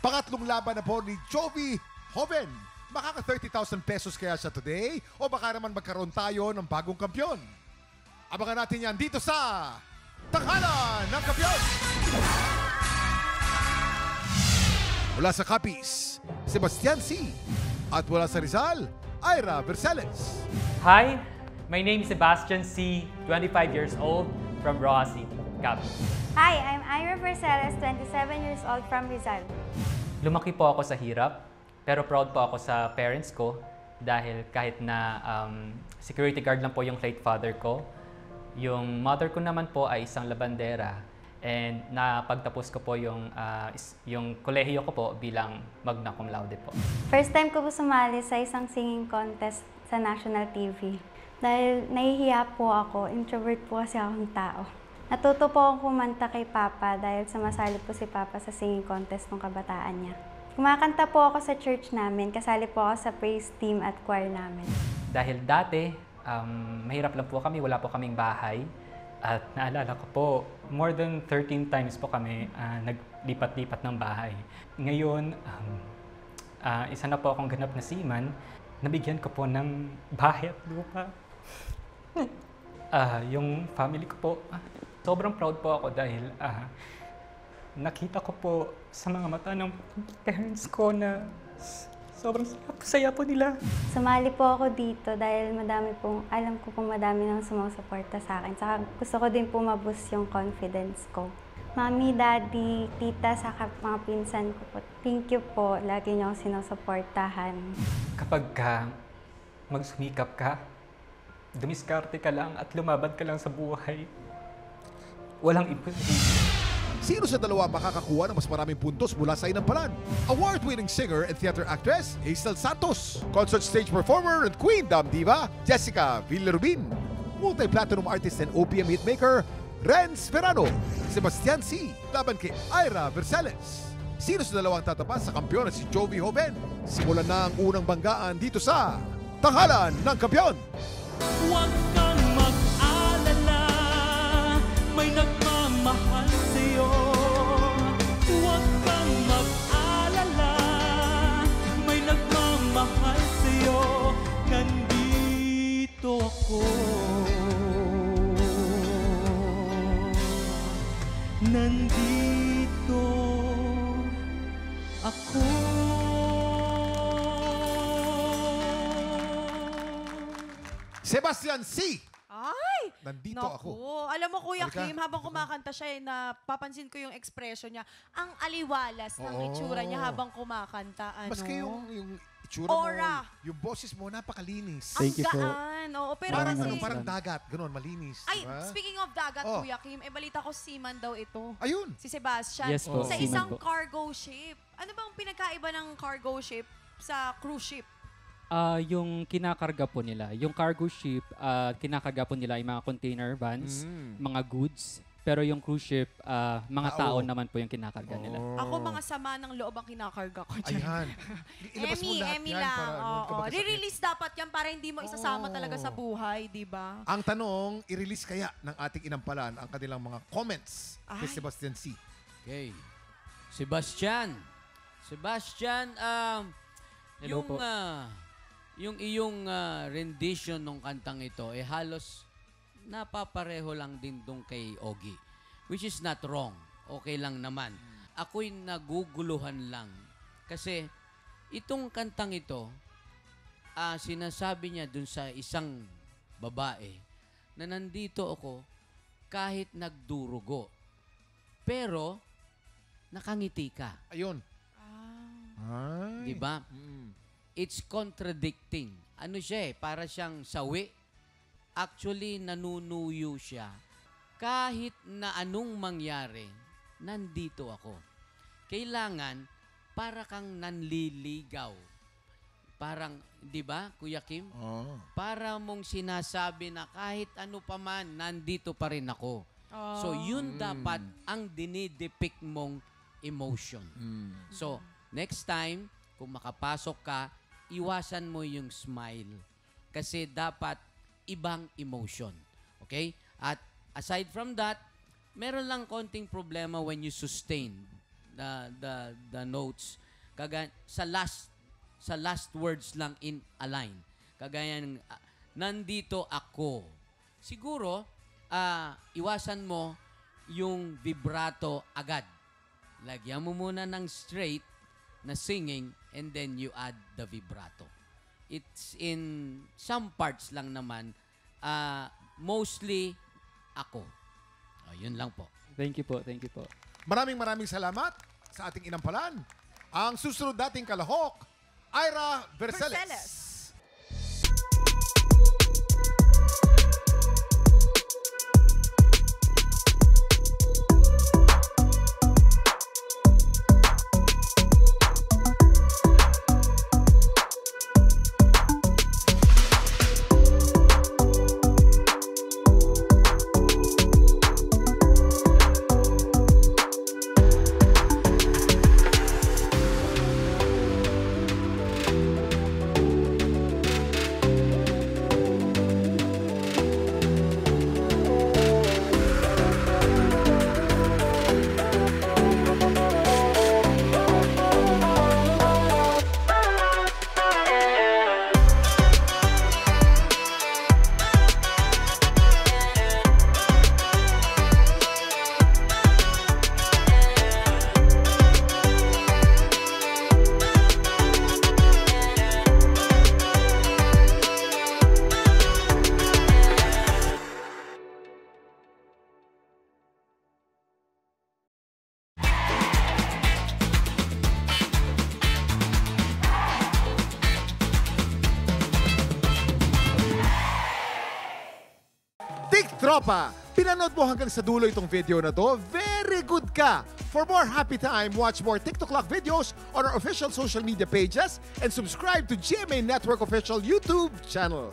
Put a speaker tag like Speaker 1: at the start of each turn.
Speaker 1: Pangatlong laban na po ni Jovi Joven. Makaka 30,000 pesos kaya siya today o baka naman magkaroon tayo ng bagong kampyon. Abangan natin yan dito sa Tanghalan ng Kampyon. Mula sa Capiz, Sebastian C. At mula sa Rizal, Ira Verceles.
Speaker 2: Hi, my name is Sebastian C., 25 years old, from Rojas City, Capiz.
Speaker 3: Hi, I'm Ira Verceles, 27 years old from Rizal.
Speaker 2: Lumaki po ako sa hirap, pero proud po ako sa parents ko dahil kahit na security guard lang po yung late father ko, yung mother ko naman po ay isang labandera and napagtapos ko po yung kolehiyo ko po bilang magna cum laude po.
Speaker 3: First time ko po sumali sa isang singing contest sa national TV. Dahil nahihiya po ako, introvert po kasi akong tao. Natuto po akong kumanta kay Papa dahil sumasali po si Papa sa singing contest ng kabataan niya. Kumakanta po ako sa church namin, kasali po ako sa praise team at choir namin.
Speaker 2: Dahil dati, mahirap lang po kami, wala po kaming bahay. At naalala ko po, more than 13 times po kami naglipat-lipat ng bahay. Ngayon, isa na po akong ganap na seaman, nabigyan ko po ng bahay at lupa. Yung family ko po, sobrang proud po ako dahil nakita ko po sa mga mata ng parents ko na sobrang saya po nila.
Speaker 3: Sumali po ako dito dahil alam ko pong madami nang sumusuporta sa akin. Saka gusto ko din po ma-boost yung confidence ko. Mami, Daddy, Tita, saka mga pinsan ko po. Thank you po. Lagi niyo ako sinusuportahan.
Speaker 2: Kapag magsumikap ka, dumiskarte ka lang at lumaban ka lang sa buhay, walang imposible.
Speaker 1: Sino sa dalawa makakakuha ng mas maraming puntos mula sa Inampalan? Award-winning singer and theater actress, Hazel Santos. Concert stage performer and Queendom diva, Jessica Villarubin. Multi-platinum artist and OPM hitmaker, Renz Verano. Sebastian C. Laban kay Ira Verceles. Sino sa dalawang tatapas sa kampiyon na si Jovi Joven? Simulan na ang unang banggaan dito sa Tanghalan ng Kampyon.
Speaker 4: Huwag kang mag-alala, may nagmamahal sa'yo. Huwag kang mag-alala, may nagmamahal sa'yo. Nandito ako. Nandito ako.
Speaker 1: Sebastian C.
Speaker 5: Ay!
Speaker 1: Nandito
Speaker 5: Naku.
Speaker 1: ako.
Speaker 5: Alam mo, Kuya
Speaker 1: Halika.
Speaker 5: Kim, habang kumakanta siya, napapansin ko yung expression niya. Ang aliwalas ng
Speaker 1: Oo.
Speaker 5: itsura niya habang kumakanta. Ano?
Speaker 1: Maski yung itsura
Speaker 5: Aura.
Speaker 1: mo, yung boses mo, napakalinis.
Speaker 5: Ang
Speaker 6: Thank you po.
Speaker 5: gaan. Oo, pero
Speaker 1: Parang,
Speaker 5: kasi...
Speaker 1: parang dagat, ganun, malinis.
Speaker 5: Ay,
Speaker 1: diba?
Speaker 5: speaking of dagat,
Speaker 1: Oh.
Speaker 5: Kuya Kim, balita ko seaman daw ito.
Speaker 1: Ayun.
Speaker 5: Si Sebastian.
Speaker 6: Yes po,
Speaker 5: Sa
Speaker 6: seaman
Speaker 5: isang
Speaker 6: po.
Speaker 5: cargo ship. Ano bang pinagkaiba ng cargo ship sa cruise ship?
Speaker 6: Yung kinakarga po nila, yung cargo ship, kinakarga po nila yung mga container vans, mga goods. Pero yung cruise ship, mga tao naman po yung kinakarga nila.
Speaker 5: Ako, mga sama ng loob ang kinakarga ko dyan.
Speaker 1: Ayan. Ilabas mo lahat
Speaker 5: Emmy
Speaker 1: yan
Speaker 5: lang.
Speaker 1: para
Speaker 5: Oo.
Speaker 1: magkabagkasakit.
Speaker 5: Re-release dapat yan para hindi mo isasama talaga sa buhay, di ba?
Speaker 1: Ang tanong, i-release kaya ng ating inampalan ang kanilang mga comments kay
Speaker 5: Ay.
Speaker 1: Sebastian C.
Speaker 7: Okay. Sebastian. Sebastian,
Speaker 6: Hello po.
Speaker 7: yung iyong rendition ng kantang ito, halos napapareho lang din dong kay Ogie. Which is not wrong. Okay lang naman. Ako'y naguguluhan lang. Kasi itong kantang ito, sinasabi niya dun sa isang babae na nandito ako kahit nagdurugo. Pero, nakangiti ka.
Speaker 1: Ayun. Ay.
Speaker 7: Di ba? It's contradicting. Ano siya para siyang sawi. Actually, nanunuyo siya. Kahit na anong mangyari, nandito ako. Kailangan, para kang nanliligaw. Parang, di ba, Kuya Kim?
Speaker 1: Oh.
Speaker 7: Para mong sinasabi na kahit ano pa man, nandito pa rin ako. So, yun dapat ang dinidepict mong emotion. So, next time, kung makapasok ka, iwasan mo yung smile. Kasi dapat ibang emotion. Okay? At aside from that, meron lang konting problema when you sustain the notes. Sa last words lang in a line. Kagaya ng, nandito ako. Siguro, iwasan mo yung vibrato agad. Lagyan mo muna ng straight na singing and then you add the vibrato. It's in some parts lang naman, mostly ako. Yun lang po.
Speaker 6: Thank you po, thank you po.
Speaker 1: Maraming salamat sa ating inampalan. Ang susunod nating kalahok, Ira Verceles. Tropa, pinanood mo hanggang sa dulo itong video na to, very good ka! For more happy time, watch more TikTok Lock videos on our official social media pages and subscribe to GMA Network official YouTube channel.